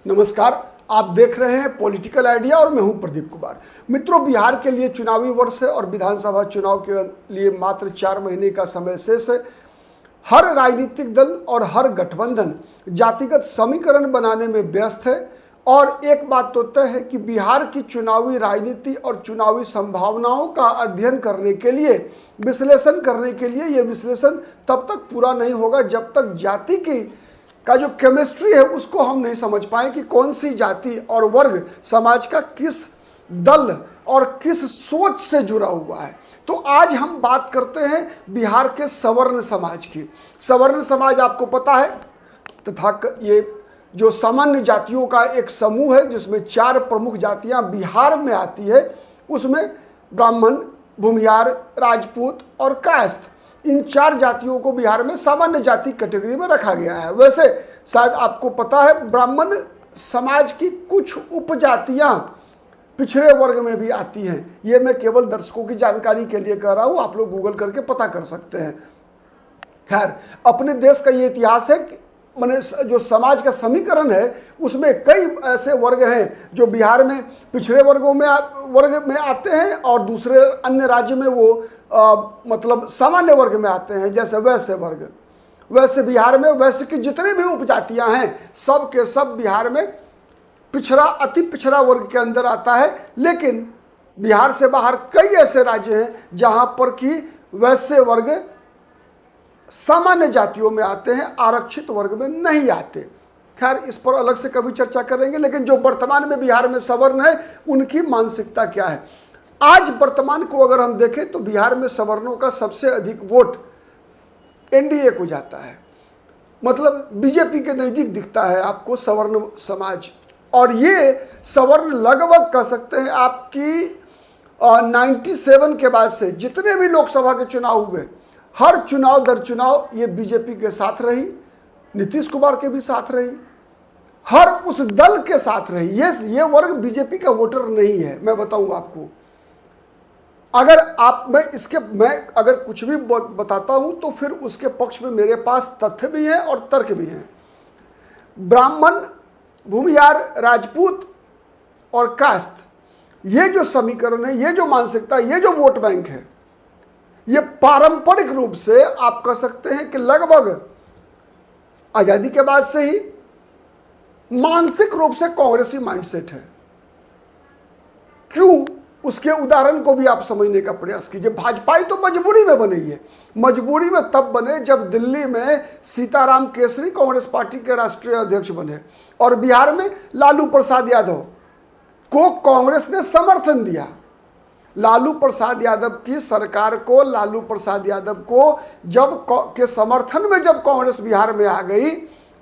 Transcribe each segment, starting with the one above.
नमस्कार, आप देख रहे हैं पॉलिटिकल आइडिया और मैं हूं प्रदीप कुमार। मित्रों, बिहार के लिए चुनावी वर्ष है और विधानसभा चुनाव के लिए मात्र 4 महीने का समय शेष है। हर राजनीतिक दल और हर गठबंधन जातिगत समीकरण बनाने में व्यस्त है और एक बात तो तय है कि बिहार की चुनावी राजनीति और चुनावी संभावनाओं का अध्ययन करने के लिए, विश्लेषण करने के लिए, यह विश्लेषण तब तक पूरा नहीं होगा जब तक जाति की का जो केमिस्ट्री है उसको हम नहीं समझ पाए कि कौन सी जाति और वर्ग समाज का किस दल और किस सोच से जुड़ा हुआ है। तो आज हम बात करते हैं बिहार के सवर्ण समाज की। सवर्ण समाज आपको पता है तथा ये जो सामान्य जातियों का एक समूह है जिसमें 4 प्रमुख जातियां बिहार में आती है। उसमें ब्राह्मण, भूमिहार, राजपूत और कायस्थ, इन 4 जातियों को बिहार में सामान्य जाति कैटेगरी में रखा गया है। वैसे शायद आपको पता है ब्राह्मण समाज की कुछ उपजातियां पिछड़े वर्ग में भी आती हैं। ये मैं केवल दर्शकों की जानकारी के लिए कह रहा हूं, आप लोग गूगल करके पता कर सकते हैं। खैर, अपने देश का ये इतिहास है कि माने जो समाज का समीकरण है उसमें कई ऐसे वर्ग हैं जो बिहार में पिछड़े वर्ग में आते हैं और दूसरे अन्य राज्य में वो मतलब सामान्य वर्ग में आते हैं, जैसे वैश्य वर्ग। वैसे बिहार में वैश्य की जितनी भी उपजातियां हैं सब के सब बिहार में पिछड़ा, अति पिछड़ा वर्ग के अंदर आता है। लेकिन बिहार से बाहर कई ऐसे राज्य हैं जहां पर कि वैश्य वर्ग सामान्य जातियों में आते हैं, आरक्षित वर्ग में नहीं आते। खैर, इस पर अलग से कभी चर्चा करेंगे। लेकिन जो वर्तमान में बिहार में सवर्ण है उनकी मानसिकता क्या है। आज वर्तमान को अगर हम देखें तो बिहार में सवर्णों का सबसे अधिक वोट एनडीए को जाता है, मतलब बीजेपी के नजदीक दिखता है आपको सवर्ण समाज। और ये सवर्ण लगभग कह सकते हैं आपकी 97 के बाद से जितने भी लोकसभा के चुनाव हुए, हर चुनाव दर चुनाव ये बीजेपी के साथ रही, नीतीश कुमार के भी साथ रही, हर उस दल के साथ रही। ये वर्ग बीजेपी का वोटर नहीं है। मैं बताऊं आपको, अगर मैं अगर कुछ भी बताता हूं तो फिर उसके पक्ष में मेरे पास तथ्य भी हैं और तर्क भी हैं। ब्राह्मण, भूमिहार, राजपूत और कायस्थ, ये जो समीकरण है, ये जो मानसिकता, ये जो वोट बैंक है, ये पारंपरिक रूप से आप कह सकते हैं कि लगभग आजादी के बाद से ही मानसिक रूप से कांग्रेसी माइंडसेट है। क्यों? उसके उदाहरण को भी आप समझने का प्रयास कीजिए। भाजपाई तो मजबूरी में बनी है। मजबूरी में तब बने जब दिल्ली में सीताराम केसरी कांग्रेस पार्टी के राष्ट्रीय अध्यक्ष बने और बिहार में लालू प्रसाद यादव को कांग्रेस ने समर्थन दिया। लालू प्रसाद यादव की सरकार को, लालू प्रसाद यादव को जब के समर्थन में जब कांग्रेस बिहार में आ गई,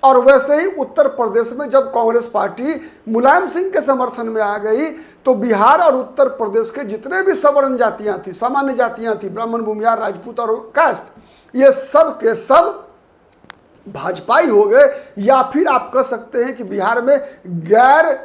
और वैसे ही उत्तर प्रदेश में जब कांग्रेस पार्टी मुलायम सिंह के समर्थन में आ गई, तो बिहार और उत्तर प्रदेश के जितने भी सवर्ण जातियां थी, सामान्य जातियां थी, ब्राह्मण, भूमिहार, राजपूत और कायस्थ, ये सब के सब भाजपाई हो गए। या फिर आप कह सकते हैं कि बिहार में गैर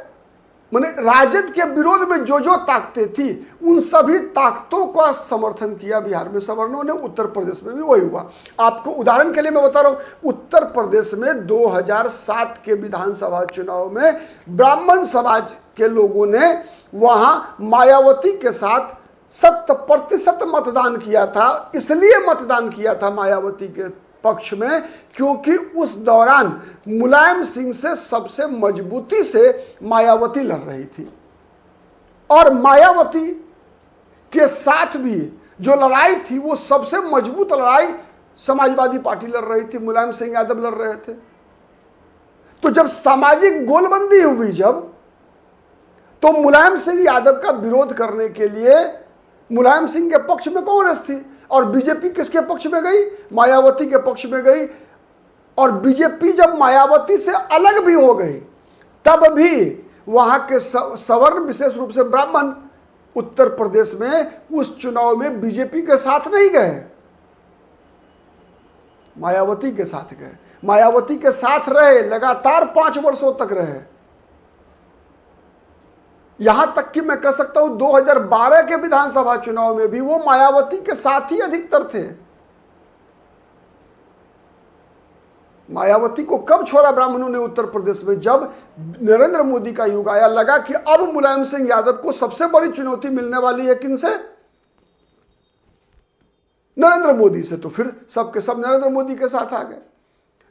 माने राजद के विरोध में जो जो ताकतें थी उन सभी ताकतों का समर्थन किया बिहार में सवर्णों ने। उत्तर प्रदेश में भी वही हुआ। आपको उदाहरण के लिए मैं बता रहा हूं, उत्तर प्रदेश में 2007 के विधानसभा चुनाव में ब्राह्मण समाज के लोगों ने वहां मायावती के साथ 100% मतदान किया था। इसलिए मतदान किया था मायावती के पक्ष में क्योंकि उस दौरान मुलायम सिंह से सबसे मजबूती से मायावती लड़ रही थी। और मायावती के साथ भी जो लड़ाई थी वो सबसे मजबूत लड़ाई समाजवादी पार्टी लड़ रही थी, मुलायम सिंह यादव लड़ रहे थे। तो जब सामाजिक गोलबंदी हुई, जब तो मुलायम सिंह यादव का विरोध करने के लिए मुलायम सिंह के पक्ष में कांग्रेस थी और बीजेपी किसके पक्ष में गई? मायावती के पक्ष में गई। और बीजेपी जब मायावती से अलग भी हो गई तब भी वहां के सवर्ण, विशेष रूप से ब्राह्मण, उत्तर प्रदेश में उस चुनाव में बीजेपी के साथ नहीं गए, मायावती के साथ गए। मायावती के साथ रहे, लगातार 5 वर्षों तक रहे। यहां तक कि मैं कह सकता हूं 2012 के विधानसभा चुनाव में भी वो मायावती के साथ ही अधिकतर थे। मायावती को कब छोड़ा ब्राह्मणों ने उत्तर प्रदेश में? जब नरेंद्र मोदी का युग आया, लगा कि अब मुलायम सिंह यादव को सबसे बड़ी चुनौती मिलने वाली है। किनसे? नरेंद्र मोदी से। तो फिर सबके सब नरेंद्र मोदी के साथ आ गए।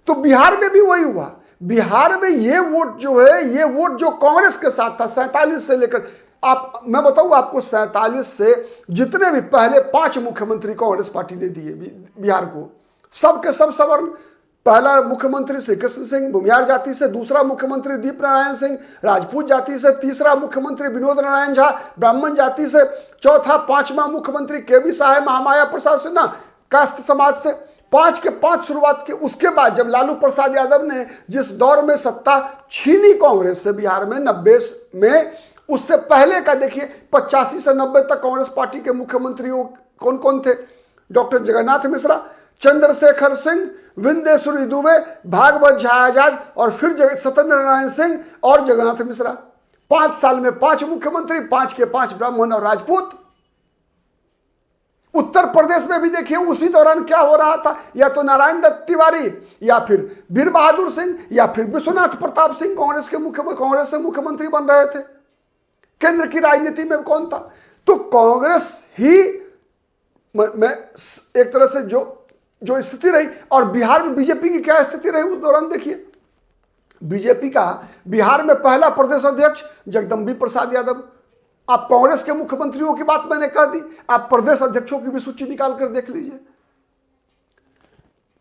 तो बिहार में भी वही हुआ। बिहार में ये वोट जो है, ये वोट जो कांग्रेस के साथ था 47 से लेकर, मैं बताऊं आपको, 47 से जितने भी पहले 5 मुख्यमंत्री कांग्रेस पार्टी ने दिए बिहार को, सबके सब सवर्ण। पहला मुख्यमंत्री श्री कृष्ण सिंह भूमिहार जाति से, दूसरा मुख्यमंत्री दीप नारायण सिंह राजपूत जाति से, तीसरा मुख्यमंत्री विनोद नारायण झा ब्राह्मण जाति से, चौथा 5वां मुख्यमंत्री केवी साहब महामाया प्रसाद सिन्हा कास्त समाज से। 5 के 5 शुरुआत के। उसके बाद जब लालू प्रसाद यादव ने जिस दौर में सत्ता छीनी कांग्रेस से बिहार में 90 में, उससे पहले का देखिए 85 से 90 तक कांग्रेस पार्टी के मुख्यमंत्रियों कौन कौन थे? डॉक्टर जगन्नाथ मिश्रा, चंद्रशेखर सिंह, विंदेश्वरी दुबे, भागवत झा आजाद और फिर सत्येंद्र नारायण सिंह और जगन्नाथ मिश्रा। 5 साल में 5 मुख्यमंत्री, 5 के 5 ब्राह्मण और राजपूत। उत्तर प्रदेश में भी देखिए उसी दौरान क्या हो रहा था, या तो नारायण दत्त तिवारी, या फिर वीर बहादुर सिंह, या फिर विश्वनाथ प्रताप सिंह कांग्रेस से मुख्यमंत्री बन रहे थे। केंद्र की राजनीति में कौन था? तो कांग्रेस ही में एक तरह से जो स्थिति रही। और बिहार में बीजेपी की क्या स्थिति रही उस दौरान देखिए। बीजेपी का बिहार में पहला प्रदेश अध्यक्ष जगदम्बी प्रसाद यादव। आप कांग्रेस के मुख्यमंत्रियों की बात मैंने कह दी, आप प्रदेश अध्यक्षों की भी सूची निकाल कर देख लीजिए।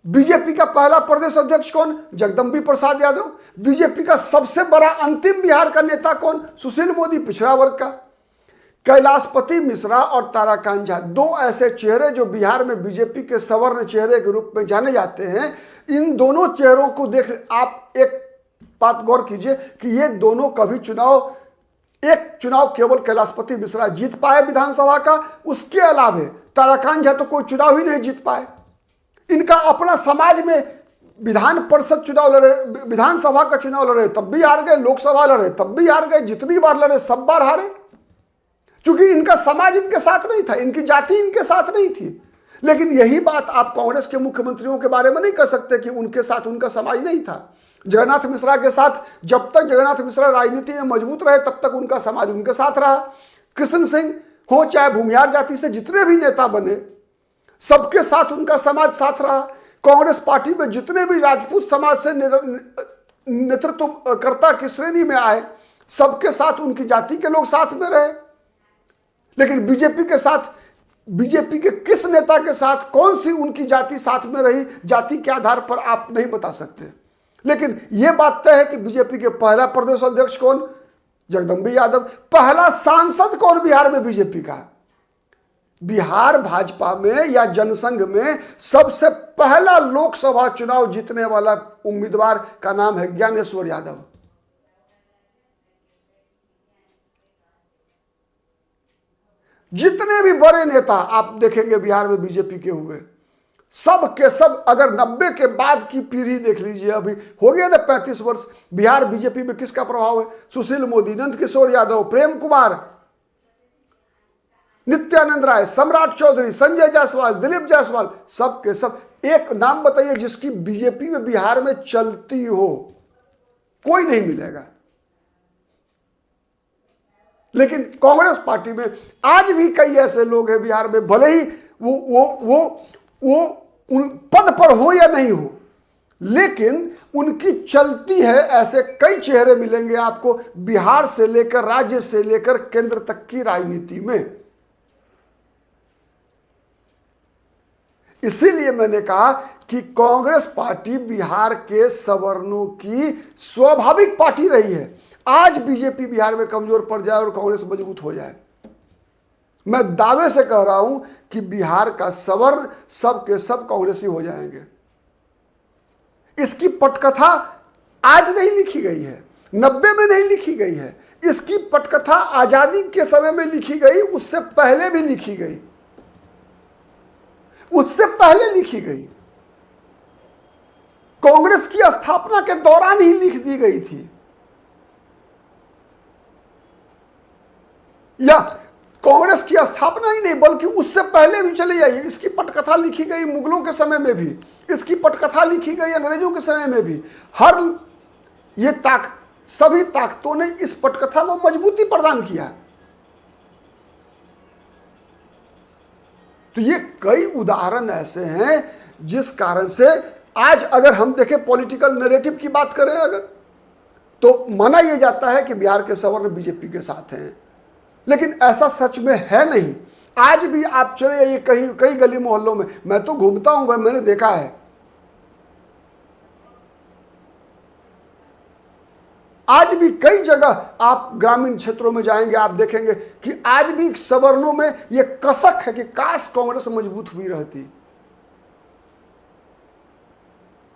बीजेपी का पहला प्रदेश अध्यक्ष कौन? जगदम्बी प्रसाद यादव। बीजेपी का सबसे बड़ा अंतिम बिहार का नेता कौन? सुशील मोदी, पिछड़ा वर्ग का। कैलाशपति मिश्रा और ताराकांत झा, 2 ऐसे चेहरे जो बिहार में बीजेपी के सवर्ण चेहरे के रूप में जाने जाते हैं। इन दोनों चेहरों को देख आप एक बात गौर कीजिए कि ये दोनों कभी एक चुनाव केवल कैलाशपति मिश्रा जीत पाए विधानसभा का, उसके अलावे ताराकांत झा तो कोई चुनाव ही नहीं जीत पाए। इनका अपना समाज में विधान परिषद चुनाव लड़े, विधानसभा का चुनाव लड़े तब भी हार गए, लोकसभा लड़े तब भी हार गए, जितनी बार लड़े सब बार हारे, क्योंकि इनका समाज इनके साथ नहीं था, इनकी जाति इनके साथ नहीं थी। लेकिन यही बात आप कांग्रेस के मुख्यमंत्रियों के बारे में नहीं कर सकते कि उनके साथ उनका समाज नहीं था। जगन्नाथ मिश्रा के साथ जब तक जगन्नाथ मिश्रा राजनीति में मजबूत रहे तब तक उनका समाज उनके साथ रहा। कृष्ण सिंह हो चाहे भूमिहार जाति से जितने भी नेता बने, सबके साथ उनका समाज साथ रहा। कांग्रेस पार्टी में जितने भी राजपूत समाज से नेतृत्वकर्ता की श्रेणी में आए, सबके साथ उनकी जाति के लोग साथ में रहे। लेकिन बीजेपी के साथ, बीजेपी के किस नेता के साथ कौन सी उनकी जाति साथ में रही, जाति के आधार पर आप नहीं बता सकते। लेकिन यह बात तय है कि बीजेपी के पहला प्रदेश अध्यक्ष कौन? जगदम्बी यादव। पहला सांसद कौन बिहार में बीजेपी का? बिहार भाजपा में या जनसंघ में सबसे पहला लोकसभा चुनाव जीतने वाला उम्मीदवार का नाम है ज्ञानेश्वर यादव। जितने भी बड़े नेता आप देखेंगे बिहार में बीजेपी के हुए, सब के सब, अगर 90 के बाद की पीढ़ी देख लीजिए, अभी हो गया ना 35 वर्ष, बिहार बीजेपी में किसका प्रभाव है? सुशील मोदी, नंद किशोर यादव, प्रेम कुमार, नित्यानंद राय, सम्राट चौधरी, संजय जायसवाल, दिलीप जायसवाल, सब के सब। एक नाम बताइए जिसकी बीजेपी में बिहार में चलती हो, कोई नहीं मिलेगा। लेकिन कांग्रेस पार्टी में आज भी कई ऐसे लोग हैं बिहार में, भले ही वो उन पद पर हो या नहीं हो, लेकिन उनकी चलती है। ऐसे कई चेहरे मिलेंगे आपको बिहार से लेकर, राज्य से लेकर केंद्र तक की राजनीति में। इसीलिए मैंने कहा कि कांग्रेस पार्टी बिहार के सवर्णों की स्वाभाविक पार्टी रही है। आज बीजेपी बिहार में कमजोर पड़ जाए और कांग्रेस मजबूत हो जाए, मैं दावे से कह रहा हूं कि बिहार का सवर्ण सब के सब कांग्रेसी हो जाएंगे। इसकी पटकथा आज नहीं लिखी गई है, 90 में नहीं लिखी गई है। इसकी पटकथा आजादी के समय में लिखी गई, उससे पहले भी लिखी गई, उससे पहले लिखी गई। कांग्रेस की स्थापना के दौरान ही लिख दी गई थी। या कांग्रेस की स्थापना ही नहीं बल्कि उससे पहले भी चले जाइए, इसकी पटकथा लिखी गई मुगलों के समय में भी, इसकी पटकथा लिखी गई अंग्रेजों के समय में भी। हर ये सभी ताकतों ने इस पटकथा को मजबूती प्रदान किया। तो ये कई उदाहरण ऐसे हैं जिस कारण से आज अगर हम देखें पॉलिटिकल नैरेटिव की बात करें अगर, तो माना यह जाता है कि बिहार के सवर्ण बीजेपी के साथ हैं, लेकिन ऐसा सच में है नहीं। आज भी आप चले जाइए कई गली मोहल्लों में, मैं तो घूमता हूं भाई, मैंने देखा है आज भी कई जगह आप ग्रामीण क्षेत्रों में जाएंगे, आप देखेंगे कि आज भी सवर्णों में यह कसक है कि काश कांग्रेस मजबूत हुई रहती।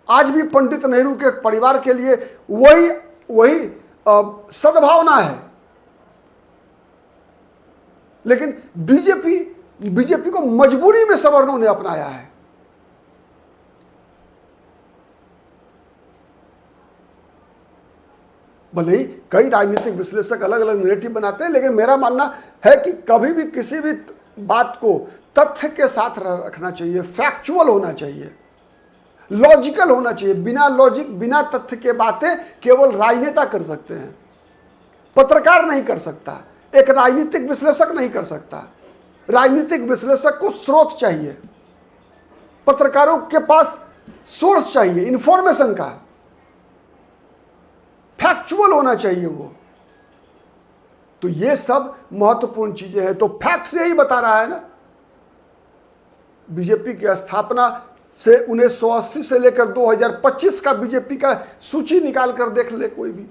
आज भी पंडित नेहरू के परिवार के लिए वही सद्भावना है, लेकिन बीजेपी को मजबूरी में सवर्णों ने अपनाया है। भले ही कई राजनीतिक विश्लेषक अलग अलग नैरेटिव बनाते हैं, लेकिन मेरा मानना है कि कभी भी किसी भी बात को तथ्य के साथ रखना चाहिए, फैक्चुअल होना चाहिए, लॉजिकल होना चाहिए। बिना लॉजिक बिना तथ्य के बातें केवल राजनेता कर सकते हैं, पत्रकार नहीं कर सकता, एक राजनीतिक विश्लेषक नहीं कर सकता। राजनीतिक विश्लेषक को स्रोत चाहिए, पत्रकारों के पास सोर्स चाहिए इंफॉर्मेशन का, फैक्चुअल होना चाहिए वो। तो ये सब महत्वपूर्ण चीजें हैं। तो फैक्ट्स यही बता रहा है ना, बीजेपी की स्थापना से 1980 से लेकर 2025 का बीजेपी का सूची निकाल कर देख ले कोई भी,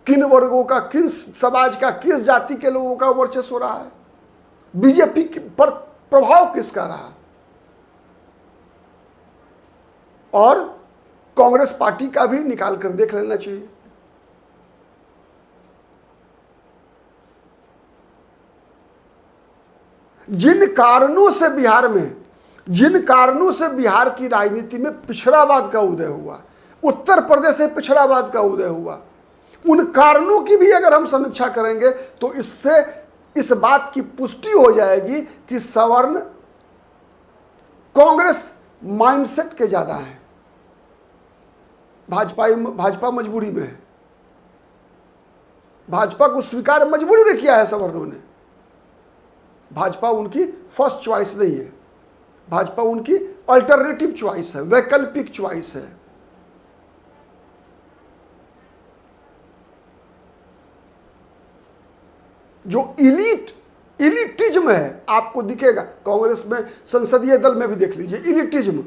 किन वर्गों का, किस समाज का, किस जाति के लोगों का वर्चस्व रहा है, बीजेपी पर प्रभाव किसका रहा, और कांग्रेस पार्टी का भी निकाल कर देख लेना चाहिए। जिन कारणों से बिहार की राजनीति में पिछड़ावाद का उदय हुआ, उत्तर प्रदेश से पिछड़ावाद का उदय हुआ, उन कारणों की भी अगर हम समीक्षा करेंगे तो इससे इस बात की पुष्टि हो जाएगी कि सवर्ण कांग्रेस माइंडसेट के ज्यादा हैं। भाजपा मजबूरी में है, भाजपा को स्वीकार मजबूरी में किया है सवर्णों ने। भाजपा उनकी फर्स्ट चॉइस नहीं है, भाजपा उनकी अल्टरनेटिव चॉइस है, वैकल्पिक चॉइस है। जो इलिटिज्म है आपको दिखेगा कांग्रेस में, संसदीय दल में भी देख लीजिए, इलिटिज्म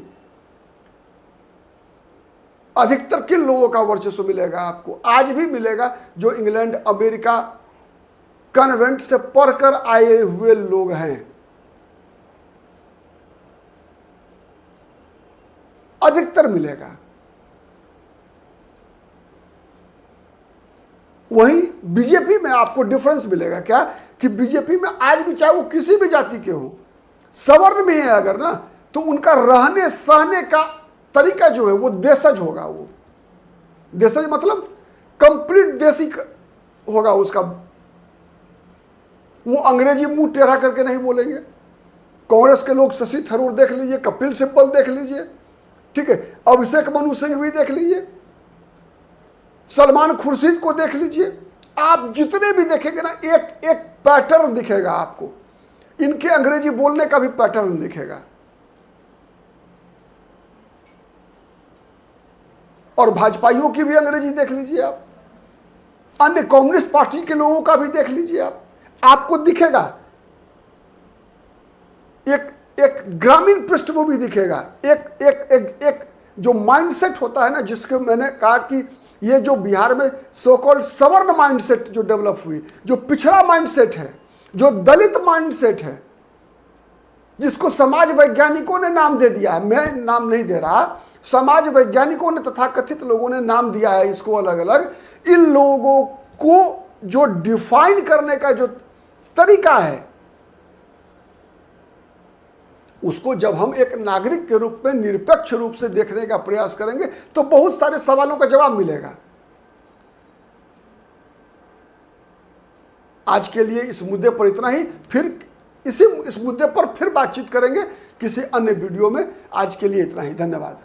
अधिकतर किन लोगों का वर्चस्व मिलेगा आपको, आज भी मिलेगा, जो इंग्लैंड अमेरिका कन्वेंट से पढ़कर आए हुए लोग हैं, अधिकतर मिलेगा। वहीं बीजेपी में आपको डिफरेंस मिलेगा क्या, कि बीजेपी में आज भी चाहे वो किसी भी जाति के हो, सवर्ण में है अगर ना, तो उनका रहने सहने का तरीका जो है वो देशज होगा। वो देशज मतलब कंप्लीट देसी होगा उसका, वो अंग्रेजी मुंह टेढ़ा करके नहीं बोलेंगे। कांग्रेस के लोग शशि थरूर देख लीजिए, कपिल सिब्बल देख लीजिए, ठीक है, अभिषेक मनु सिंह भी देख लीजिए, सलमान खुर्शीद को देख लीजिए, आप जितने भी देखेंगे ना एक एक पैटर्न दिखेगा आपको, इनके अंग्रेजी बोलने का भी पैटर्न दिखेगा। और भाजपाइयों की भी अंग्रेजी देख लीजिए आप, अन्य कम्युनिस्ट पार्टी के लोगों का भी देख लीजिए आप, आपको दिखेगा एक ग्रामीण पृष्ठभूमि दिखेगा, एक एक एक एक जो माइंडसेट होता है ना, जिसके मैंने कहा कि ये जो बिहार में सो कॉल्ड सवर्ण माइंडसेट जो डेवलप हुई, जो पिछड़ा माइंडसेट है, जो दलित माइंडसेट है, जिसको समाज वैज्ञानिकों ने नाम दे दिया है, मैं नाम नहीं दे रहा, समाज वैज्ञानिकों ने तथाकथित लोगों ने नाम दिया है इसको अलग अलग। इन लोगों को जो डिफाइन करने का जो तरीका है, उसको जब हम एक नागरिक के रूप में निरपेक्ष रूप से देखने का प्रयास करेंगे तो बहुत सारे सवालों का जवाब मिलेगा। आज के लिए इस मुद्दे पर इतना ही, फिर इस मुद्दे पर फिर बातचीत करेंगे किसी अन्य वीडियो में। आज के लिए इतना ही, धन्यवाद।